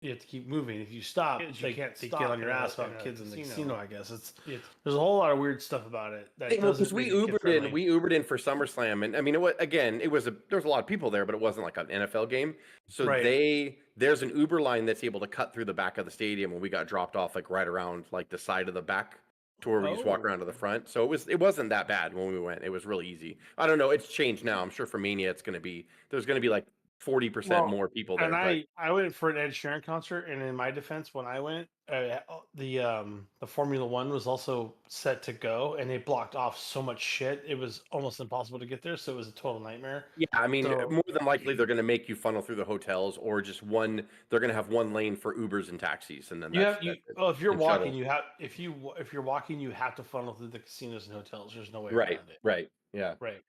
You have to keep moving. If you stop, they get on your ass about kids in the casino. I guess there's a whole lot of weird stuff about it. Because we Ubered in for SummerSlam, and I mean, there was a lot of people there, but it wasn't like an NFL game. So there's an Uber line that's able to cut through the back of the stadium, and we got dropped off like right around like the side of the back to where we just walk around to the front. So it wasn't that bad when we went. It was really easy. I don't know. It's changed now. I'm sure for Mania, there's going to be like 40% more people there. And I went for an Ed Sheeran concert, and in my defense, when I went, the Formula One was also set to go, and they blocked off so much shit. It was almost impossible to get there, so it was a total nightmare. Yeah, I mean, more than likely they're going to make you funnel through the hotels, or just one. They're going to have one lane for Ubers and taxis, and then if you're and walking, shuttles. if you're walking, you have to funnel through the casinos and hotels. There's no way Right, around it. right, yeah. Right.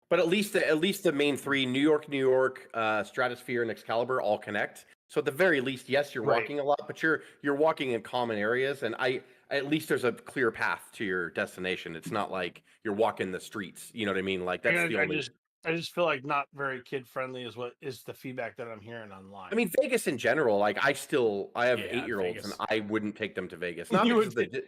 But at least the main three, New York, Stratosphere, and Excalibur, all connect. So at the very least, yes, you're Right. walking a lot, but you're walking in common areas, and at least there's a clear path to your destination. It's not like you're walking the streets. You know what I mean? Like that's the only. I just feel like not very kid friendly is what is the feedback that I'm hearing online. I mean, Vegas in general. Like I have Yeah, 8-year-olds, and Vegas. I wouldn't take them to Vegas. Not You because of would the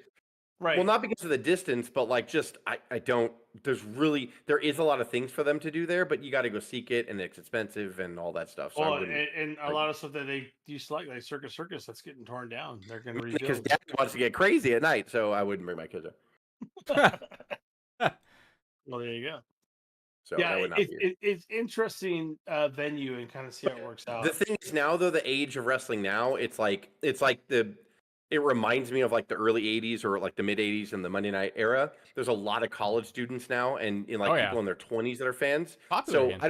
right. well, not because of the distance, but like just I don't. There is a lot of things for them to do there, but you got to go seek it, and it's expensive and all that stuff. So I Well, wouldn't. and a lot of stuff that they used to like Circus that's getting torn down. They're going to Because rebuild. Dad wants to get crazy at night, so I wouldn't bring my kids up. Well, there you go. So that would not be it's interesting venue and kind of see how it works out. The thing is now, though, the age of wrestling now, it reminds me of like the early 80s or like the mid 80s and the Monday night era. There's a lot of college students now and people in their 20s that are fans. Popular So again.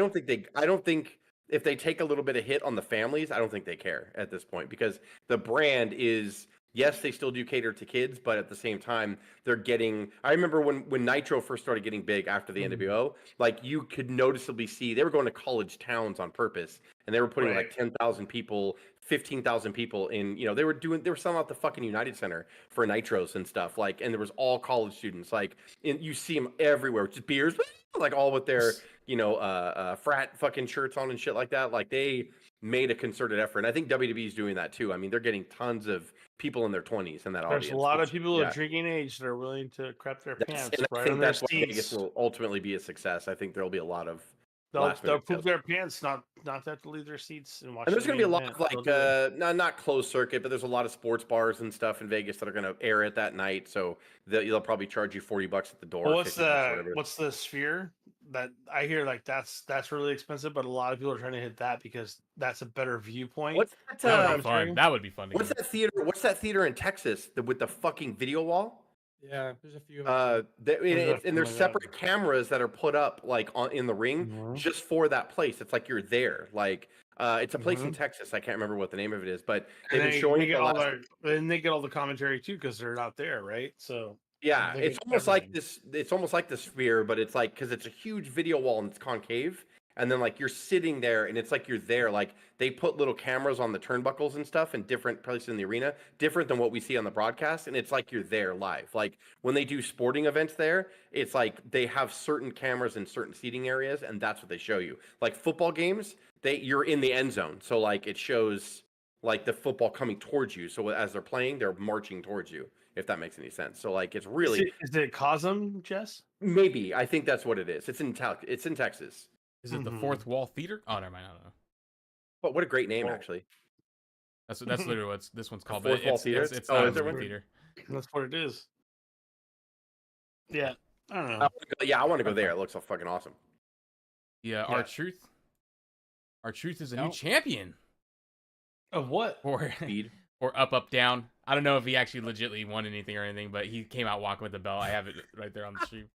I don't think if they take a little bit of hit on the families, I don't think they care at this point because the brand is, yes, they still do cater to kids, but at the same time, they're getting. I remember when Nitro first started getting big after the NWO, like you could noticeably see they were going to college towns on purpose, and they were putting like 10,000 people, 15,000 people in. They were selling out the fucking United Center for Nitros and stuff. Like, and there was all college students. Like, you see them everywhere, just beers, like all with their frat fucking shirts on and shit like that. Like they made a concerted effort, and I think WWE is doing that too. I mean, they're getting tons of people in their 20s in that audience. There's a lot of people of drinking age that are willing to crap their pants. And right I think on that's their why Vegas seats. will ultimately be a success. I think there'll be a lot of They'll poop their pants, not have to leave their seats and watch. And there's going to be a lot event. of like not closed circuit, but there's a lot of sports bars and stuff in Vegas that are going to air it that night. So they'll probably charge you $40 at the door. Well, what's the Sphere? That I hear like that's really expensive, but a lot of people are trying to hit that because that's a better viewpoint. What's That would be fun. That would be fun. What's that theater? What's that theater in Texas with the fucking video wall? Yeah, there's a few. And there's separate cameras that are put up like in the ring just for that place. It's like you're there. Like it's a place in Texas. I can't remember what the name of it is, but they've been showing it. And they get all the commentary too because they're not there, right? So yeah, it's almost like this. It's almost like the Sphere, but it's like because it's a huge video wall and it's concave. And then like you're sitting there and it's like you're there. Like they put little cameras on the turnbuckles and stuff in different places in the arena, different than what we see on the broadcast. And it's like you're there live. Like when they do sporting events there, it's like they have certain cameras in certain seating areas and that's what they show you. Like football games, you're in the end zone. So like it shows like the football coming towards you. So as they're playing, they're marching towards you, if that makes any sense. So like it's really. Is it Cosm, Jess? Maybe. I think that's what it is. It's in Texas. Is it the Fourth Wall Theater? Oh, never mind. I don't know. But what a great name, actually. That's literally what this one's called. Fourth Wall Theater? It's not Oh, a is there one? theater. That's what it is. Yeah, I don't know. I want to go there. It looks so fucking awesome. Yeah, R-Truth. R-Truth is a new champion. Of what? For Speed. Or up, down. I don't know if he actually legitimately won anything or anything, but he came out walking with the belt. I have it right there on the stream.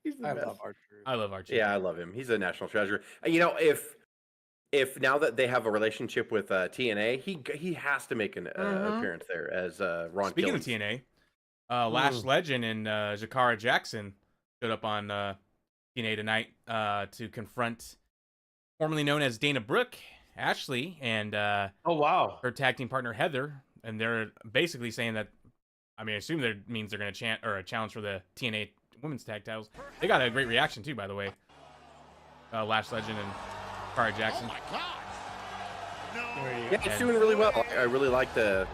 He's the I best. love R-Truth. I love R-Truth. Yeah, I love him. He's a national treasure. If now that they have a relationship with TNA, he has to make an appearance there as Ron. Speaking Killings. of TNA, Lash Legend and Jakara Jackson showed up on TNA tonight to confront formerly known as Dana Brooke, Ashley, and Oh wow, her tag team partner Heather, and they're basically saying that. I mean, I assume that means they're going to challenge for the TNA Women's Tag Titles. They got a great reaction too, by the way. Lash Legend and Jakara Jackson. Oh my God. Yeah, it's doing really well. I really like the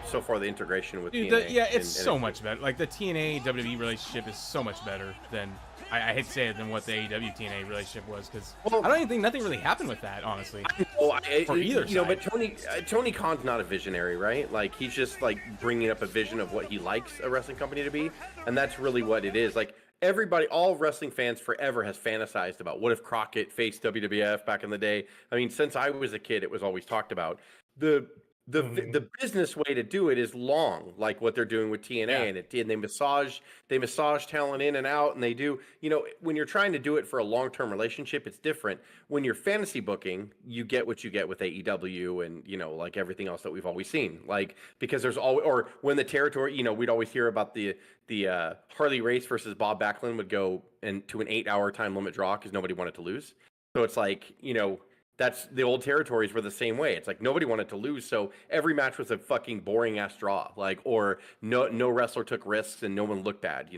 integration with Dude, TNA. it's so much better. Like the TNA WWE relationship is so much better than I hate to say it than what the AEW TNA relationship was because I don't even think nothing really happened with that, honestly. For either side. But Tony Khan's not a visionary, right? Like he's just like bringing up a vision of what he likes a wrestling company to be, and that's really what it is. Like everybody, all wrestling fans forever has fantasized about what if Crockett faced WWF back in the day. I mean, since I was a kid, it was always talked about. The the business way to do it is long, like what they're doing with TNA, and they massage talent in and out, and they do, when you're trying to do it for a long-term relationship, it's different. When you're fantasy booking, you get what you get with AEW and like everything else that we've always seen, like because there's always, or when the territory, we'd always hear about the Harley Race versus Bob Backlund would go into an 8-hour time limit draw because nobody wanted to lose. So it's like, that's the old territories were the same way. It's like nobody wanted to lose, so every match was a fucking boring ass draw, like, or no wrestler took risks and no one looked bad.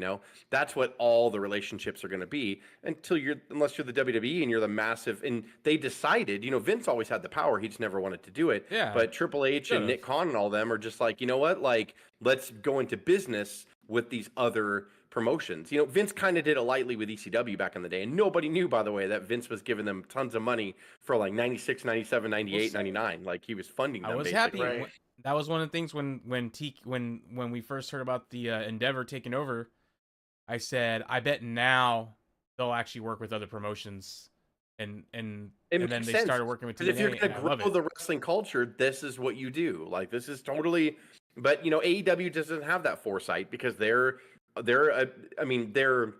That's what all the relationships are going to be unless you're the WWE and you're the massive. And they decided, Vince always had the power, he just never wanted to do it. Yeah. But Triple H and Nick Khan and all them are just like, you know what, like let's go into business with these other promotions. Vince kind of did it lightly with ECW back in the day, and nobody knew, by the way, that Vince was giving them tons of money for like 96, 97, 98, 99. Like he was funding them. I was basically. happy. That was one of the things when we first heard about the Endeavor taking over. I said, I bet now they'll actually work with other promotions, and then they started working with TNA. Because if you're going to grow the wrestling culture, this is what you do. Like this is totally. But AEW doesn't have that foresight because they're a major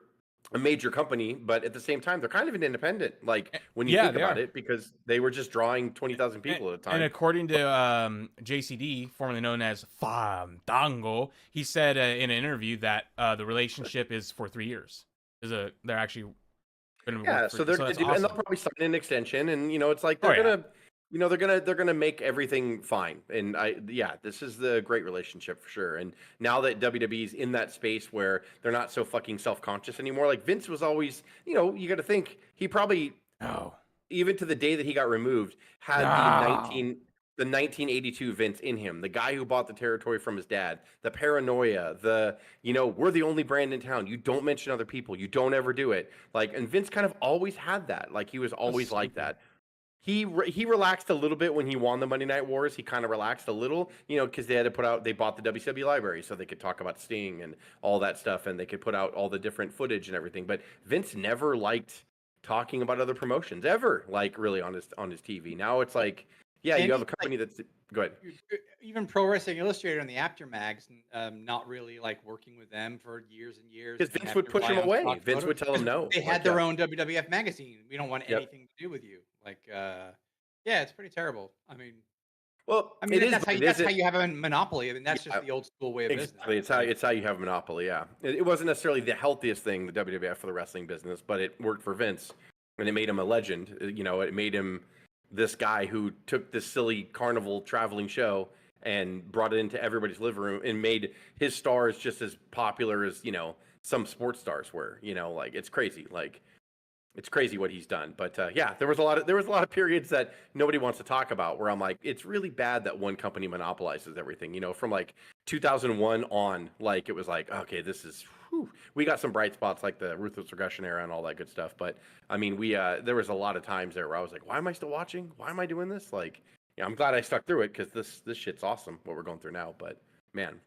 company, but at the same time, they're kind of an independent. Like when you think about it, because they were just drawing 20,000 people at a time. And according to JCD, formerly known as Fandango, he said in an interview that the relationship is for 3 years. They're actually going to so they're going to do, and they'll probably sign an extension, and it's like they're going to. They're gonna make everything fine, and this is the great relationship for sure. And now that WWE's in that space where they're not so fucking self-conscious anymore, like Vince was always, you got to think he probably, even to the day that he got removed, had the 1982 Vince in him, the guy who bought the territory from his dad, the paranoia, we're the only brand in town, you don't mention other people, you don't ever do it, like, and Vince kind of always had that, like he was always like that. He relaxed a little bit when he won the Monday Night Wars. He kind of relaxed a little, because they bought the WCW library so they could talk about Sting and all that stuff, and they could put out all the different footage and everything. But Vince never liked talking about other promotions ever, like really on his TV. Now it's like, you have a company that's go ahead. Even Pro Wrestling Illustrated and the After Mags, not really like working with them for years and years. Because Vince would push him away. Vince would tell him no. They had their own WWF magazine. We don't want anything to do with you. Like, it's pretty terrible. I mean, that's how you have a monopoly. I mean, that's just the old school way of business. It's how you have a monopoly. Yeah, it wasn't necessarily the healthiest thing, the WWF, for the wrestling business, but it worked for Vince, and it made him a legend. It made him this guy who took this silly carnival traveling show and brought it into everybody's living room and made his stars just as popular as some sports stars were. Like it's crazy. Like it's crazy what he's done. But there was a lot of periods that nobody wants to talk about where I'm like, it's really bad that one company monopolizes everything. From like 2001 on, like it was like, okay, this is. We got some bright spots like the Ruthless Regression era and all that good stuff. But I mean, there was a lot of times there where I was like, why am I still watching? Why am I doing this? Like, I'm glad I stuck through it because this shit's awesome what we're going through now. But man,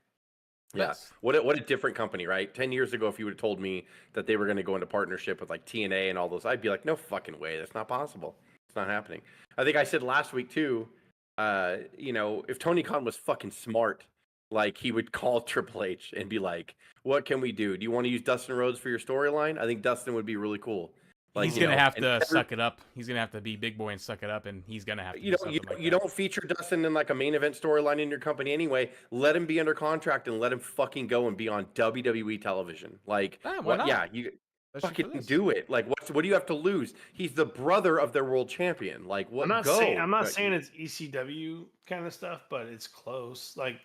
what a different company, right? 10 years ago, if you would have told me that they were going to go into partnership with like TNA and all those, I'd be like, no fucking way. That's not possible. It's not happening. I think I said last week too, if Tony Khan was fucking smart, like he would call Triple H and be like, what can we do? Do you want to use Dustin Rhodes for your storyline? I think Dustin would be really cool. Like, he's gonna have to suck it up. He's gonna have to be big boy and suck it up, and he's gonna have to. You don't feature Dustin in like a main event storyline in your company anyway. Let him be under contract and let him fucking go and be on WWE television. Like, why not? Yeah, you fucking do it. Like, what do you have to lose? He's the brother of their world champion. Like, what? I'm not saying it's ECW kind of stuff, but it's close. Like,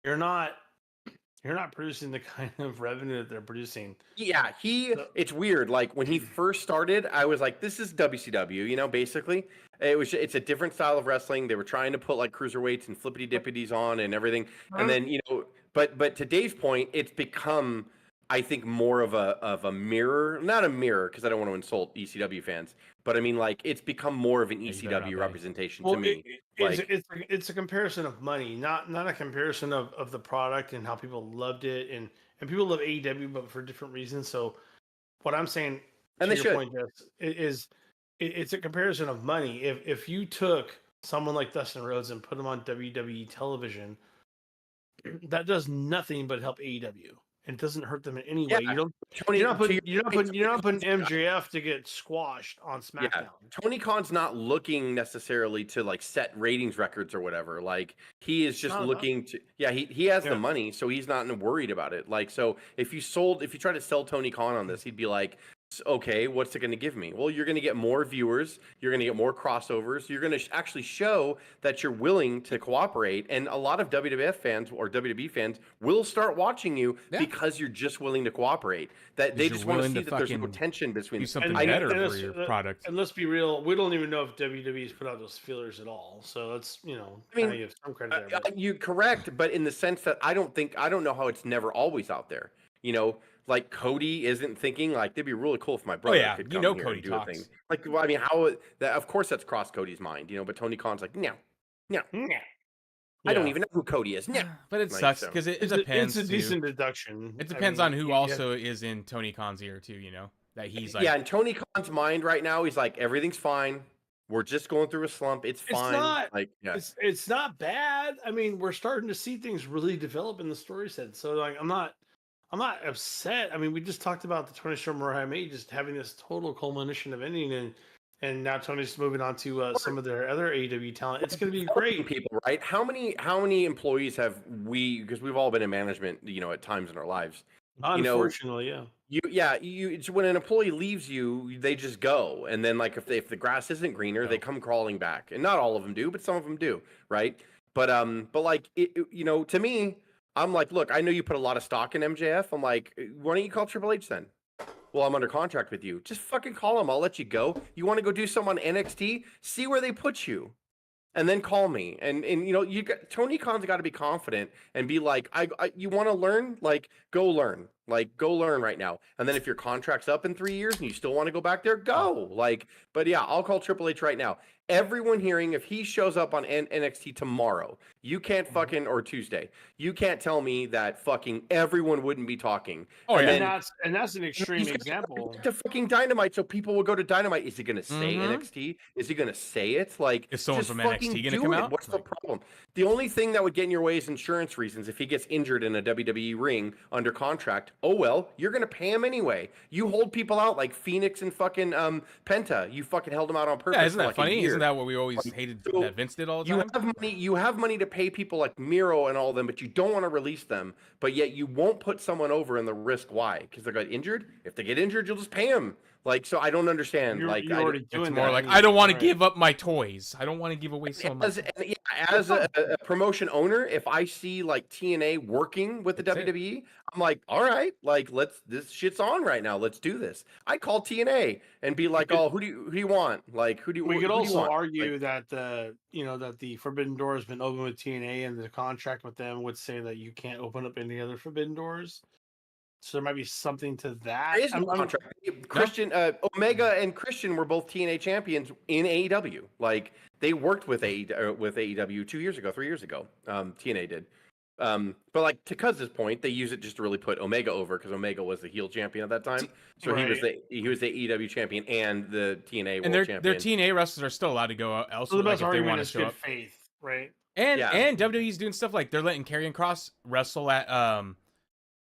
you're not producing the kind of revenue that they're producing. Yeah, it's weird. Like when he first started, I was like, this is WCW, basically. It's a different style of wrestling. They were trying to put like cruiserweights and flippity dippities on and everything. And then, but to Dave's point, it's become, I think, more of a mirror, not a mirror, because I don't want to insult ECW fans, but I mean, like, it's become more of an ECW representation to me. It's a comparison of money, not a comparison of the product and how people loved it, and people love AEW, but for different reasons. So, what I'm saying, and to your point, is it's a comparison of money. If you took someone like Dustin Rhodes and put him on WWE television, that does nothing but help AEW. It doesn't hurt them in any way. Yeah, You don't. Tony, You're not to putting. your point, You're not putting Tony Khan's MJF to get squashed on yeah, SmackDown. Tony Khan's not looking necessarily to like set ratings records or whatever. Like he is just not about- looking to he has Yeah. the money, so he's not worried about it. Like so if you try to sell Tony Khan on this, he'd be like, okay, what's it going to give me? Well, you're going to get more viewers, you're going to get more crossovers, you're going to actually show that you're willing to cooperate, and a lot of WWF fans or WWE fans will start watching you because you're just willing to cooperate. That they just want to see that there's no tension between do something And- better and for it's- your product. And let's be real, we don't even know if WWE's put out those feelers at all. So that's I mean, kinda give some credit there. but- you're correct, but in the sense that I don't know how it's never always out there. You know, like Cody isn't thinking like it'd be really cool if my brother yeah, could you come know here Cody and do talks. a thing. Like, well, I mean, how that? Of course, that's crossed Cody's mind, you know. But Tony Khan's like, no, I don't Yeah. even know who Cody is. No, But it Like, sucks so- because it It's depends. a too. decent deduction. It I depends mean, on who you- also is in Tony Khan's ear too. You know that he's like, yeah. In Tony Khan's mind right now, he's like, everything's fine. We're just going through a slump. It's fine. not- Like, yeah, It's not bad. I mean, we're starting to see things really develop in the story set. So like, I'm not upset. I mean, we just talked about the Tony Storm Murai just having this total culmination of ending, and now Tony's moving on to some of their other AEW talent. It's going to be great. people, right? How many employees have we? Because we've all been in management, you know, at times in our lives. You know, Unfortunately, yeah. It's when an employee leaves you, they just go, and then like if the grass isn't greener, they come crawling back, and not all of them do, but some of them do, right? But like you know, to me, I'm like, look, I know you put a lot of stock in MJF. I'm like, why don't you call Triple H then? Well, I'm under contract with you. Just fucking call him. I'll let you go. You want to go do some on NXT? See where they put you. And then call me. And you know, Tony Khan's got to be confident and be like, you want to learn? Like, go learn. Like, go learn right now. And then if your contract's up in 3 years and you still want to go back there, go. Like, but yeah, I'll call Triple H right now. Everyone hearing, if he shows up on NXT tomorrow, you can't fucking, or Tuesday, you can't tell me that fucking everyone wouldn't be talking. Oh, And yeah. then And that's an extreme he's gonna example. go to fucking Dynamite, so people will go to Dynamite. Is he going to say Mhm. NXT? Is he going to say it? Like, Is someone just from fucking NXT gonna do come it. out? What's Like- the problem? The only thing that would get in your way is insurance reasons. If he gets injured in a WWE ring under contract, oh well, you're going to pay him anyway. You hold people out like Phoenix and fucking Penta. You fucking held them out on purpose. yeah, isn't for that like a funny? year. Isn't that what we always Like, hated so that Vince did all the You time? have money. You have money to pay people like Miro and all of them, but you don't want to release them. But yet you won't put someone over in the risk. Why? Because they got injured. If they get injured, you'll just pay them. Like, so I don't understand. You're, like, you're I, already It's doing more that. like anyway, I don't want to right. give up my toys. I don't want to give away some of my. as a promotion owner, if I see like TNA working with the That's it. WWE, I'm like, all right, like this shit's on right now. Let's do this. I'd call TNA and be like, could- oh, who do you want? Like, who do you? We who could do you also want? argue Like, that that the Forbidden Door has been open with TNA, and the contract with them would say that you can't open up any other Forbidden Doors. So there might be something to that. there is no I'm- contract. Christian, Omega and Christian were both TNA champions in AEW. Like they worked with AEW 2 years ago, 3 years ago. TNA did. But like to Cuz's point, they use it just to really put Omega over because Omega was the heel champion at that time. So he was the AEW champion and the TNA And world their champion. TNA wrestlers are still allowed to go So elsewhere the like, best if they argument want to is show good up. faith, right? And Yeah. and WWE's doing stuff like they're letting Karrion Kross wrestle at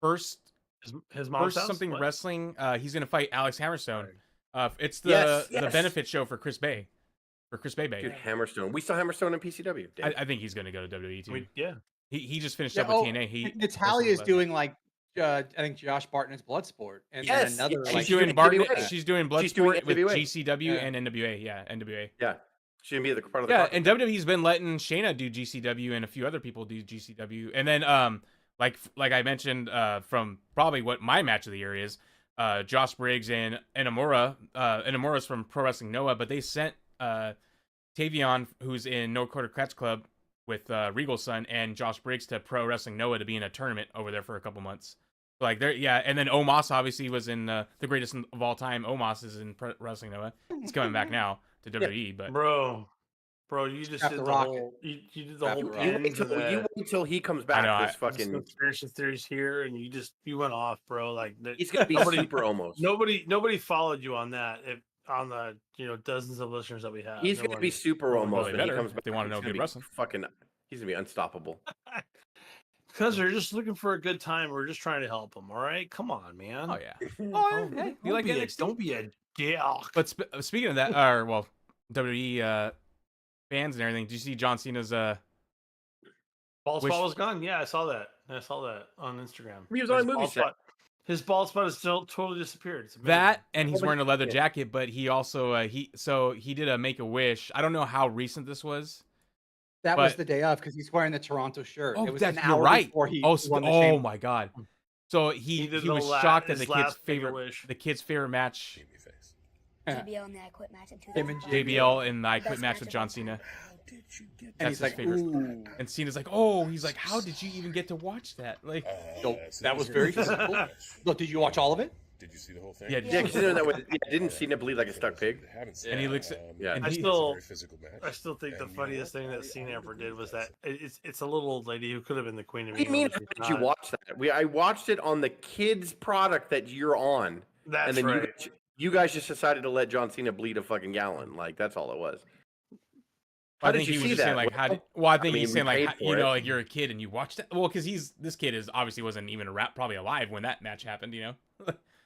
first His mom's house? something What? wrestling. He's gonna fight Alex Hammerstone. It's the Yes, the yes. benefit show for Chris Bay. For Chris Bay. Dude, Hammerstone. We saw Hammerstone in PCW. Damn. I think he's gonna go to WWE too. Yeah. He just finished Yeah, up with oh, TNA. He Natalia is wrestled doing like I think Josh Bartnett's Bloodsport, and Yes, then another yeah, She's like she's doing doing Barton. NWA. She's doing She's doing Bloodsport with NWA. GCW Yeah. and NWA. Yeah, NWA. Yeah, she didn't be the part of the. Yeah, carpet. and WWE's been letting Shayna do GCW and a few other people do GCW, and then like I mentioned from probably what my match of the year is, Josh Briggs and Inamura. Inamura's from Pro Wrestling Noah, but they sent Tavion, who's in No Quarter Catch Club with Regal's son, and Josh Briggs to Pro Wrestling Noah to be in a tournament over there for a couple months. Like there, yeah, and then Omos obviously was in the greatest of all time. Omos is in Pro Wrestling Noah. He's coming back now to WWE, but Bro, you just Strap did the the rocket. whole. You did the Strap whole the rocket. You pin wait to till the. you wait till he comes I back. know, This Some fucking. conspiracy theories here, and you went off, bro. Like He's gonna be nobody- super almost. nobody followed you on that. on the dozens of listeners that we have. He's going to be super almost they when he better comes if back. they wanna He's know gonna good be wrestling. He's going to be unstoppable. Because they're just looking for a good time. We're just trying to help them. All right, come on, man. Oh yeah. Oh, yeah. Hey, you like NXT? Don't be a dick. But speaking of that, WWE fans and everything, did you see John Cena's Bald Wish- spot was gone. Yeah, I saw that. I saw that on Instagram. He was on a His movie bald set. spot- His bald spot is still totally disappeared. It's amazing. that, and he's Holy wearing a leather shit. jacket, but he also he did a Make-A-Wish. I don't know how recent this was. That was But- the day of because he's wearing the Toronto shirt. Oh, it was that's an you're hour right. before he Oh, won the chamber. my god. So he did was the shocked at his the kid's last favorite Make-A-Wish. match. JBL and I quit match in Him and 2005. JBL and the I Quit Best match match with of John all time. Cena. And That's he's his like, favorite. ooh. And Cena's like, oh, he's like, how did you even get to watch that? Like, That was very physical. Look, did you watch all of it? Did you see the whole thing? Yeah, Yeah, because that was, didn't Cena bleed like a stuck pig? And he looks at- Yeah. and I he- still, Very physical match. I still think the And funniest thing that Cena ever did was that it's a little old lady who could have been the queen of What do you mean? England. How but she's did you not. watch that? I watched it on the kids' product that you're on, That's and then right. you guys just decided to let John Cena bleed a fucking gallon. Like that's all it was. How I did think you he was see just that? saying like, how did? Well, Well, I think I he's mean, saying we like, paid how- for you know, it. like you're a kid and you watched that. Well, because this kid is obviously wasn't even probably alive when that match happened. You know,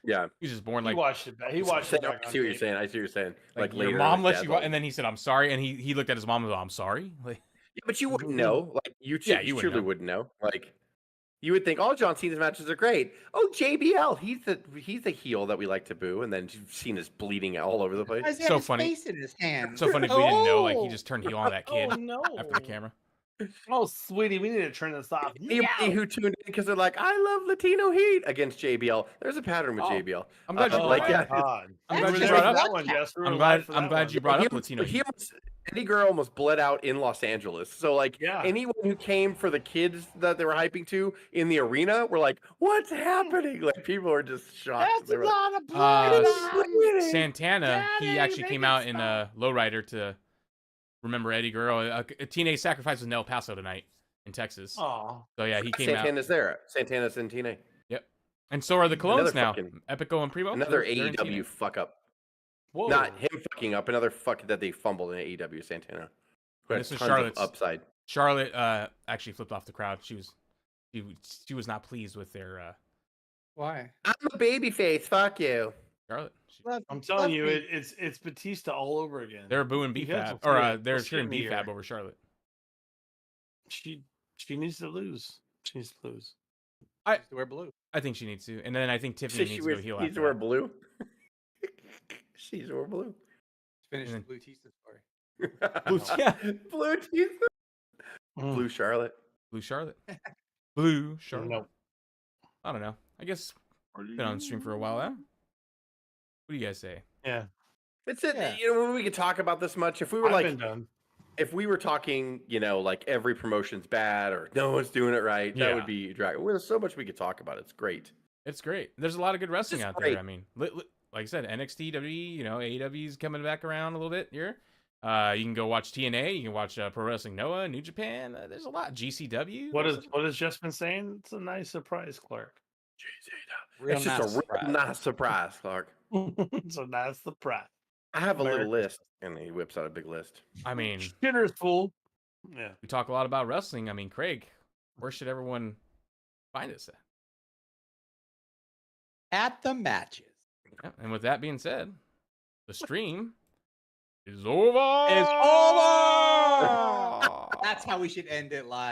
Yeah. he was just born He like. watched it. He watched I it. back on see what you're tape. saying. I see what you're saying. Like, later, your mom his lets dad's you, all- and then he said, "I'm sorry," and he looked at his mom and was, "I'm sorry." Like, Yeah, but you wouldn't know. Like you, Yeah, you you wouldn't truly know. wouldn't know. Like you would think all John Cena's matches are great. Oh, JBL, he's the heel that we like to boo, and then Cena's bleeding all over the place. Why does he So have his funny. face in his hand? so funny if we didn't know. Like he Oh! just turned heel on that kid Oh no! after the camera. Oh, sweetie, we need to turn this off. Anybody who tuned in because they're like, I love Latino heat against JBL. There's a pattern with Oh, JBL. I'm glad you Oh brought like, my yeah. God. I'm We glad were you there brought for up. that one, Jess. We were I'm live glad. for I'm that glad one. you brought He up almost- Latino. he almost- Eddie Guerrero almost bled out in Los Angeles. So like Yeah. anyone who came for the kids that they were hyping to in the arena were like, what's happening? Like people were just shocked. That's They a were like, lot of blood. Santana, he Daddy, actually make came it out in stop. Lowrider to remember Eddie Guerrero. A teenage sacrifice was in El Paso tonight in Texas. Oh, So yeah, he came out. Santana's there. Santana's in TNA. And so are the Colones Another now. fucking- Epico and Primo. Another they're in AEW TNA. fuck up. whoa! Not him fucking up. Another fuck that they fumbled in AEW. Santana. Who had This is tons Charlotte's- of upside. Charlotte actually flipped off the crowd. She was not pleased with their Why? I'm a babyface. Fuck you. Charlotte. I'm telling you, it's Batista all over again. They were booing You guys BFAB, will or see it. they're You'll see it cheering in the year. BFAB over Charlotte. She needs to lose. She needs to lose. He used to wear blue. I think she needs to, and then I think So Tiffany she needs to go wears, heel needs after to wear that. blue. She's wear blue. Finish the And blue Tista story. Blue, yeah, Blue Jesus. Blue Charlotte. Blue Charlotte. Blue Charlotte. Nope. I don't know. I guess been on stream for a while now. What do you guys say? Yeah, It's it. Yeah. You know, when we could talk about this much, if we were I've like, been done. if we were talking, you know, like every promotion's bad or no one's doing it right, that Yeah. would be drag. Well, there's so much we could talk about. It's great. It's great. There's a lot of good wrestling is out great. there. I mean, like I said, NXT, WWE, you know, AEW's coming back around a little bit here. You can go watch TNA. You can watch Pro Wrestling Noah, New Japan. There's a lot. GCW. What there's has Jess been saying? It's a nice surprise, Clark. Real It's just nice a real surprise. nice surprise, Clark. It's a nice surprise. I have a little America. list, and he whips out a big list. I mean, Skinner's fool. Yeah. we talk a lot about wrestling. I mean, Craig, where should everyone find us at? At the matches. Yeah, and with that being said, the stream is over. Is over. That's how we should end it live.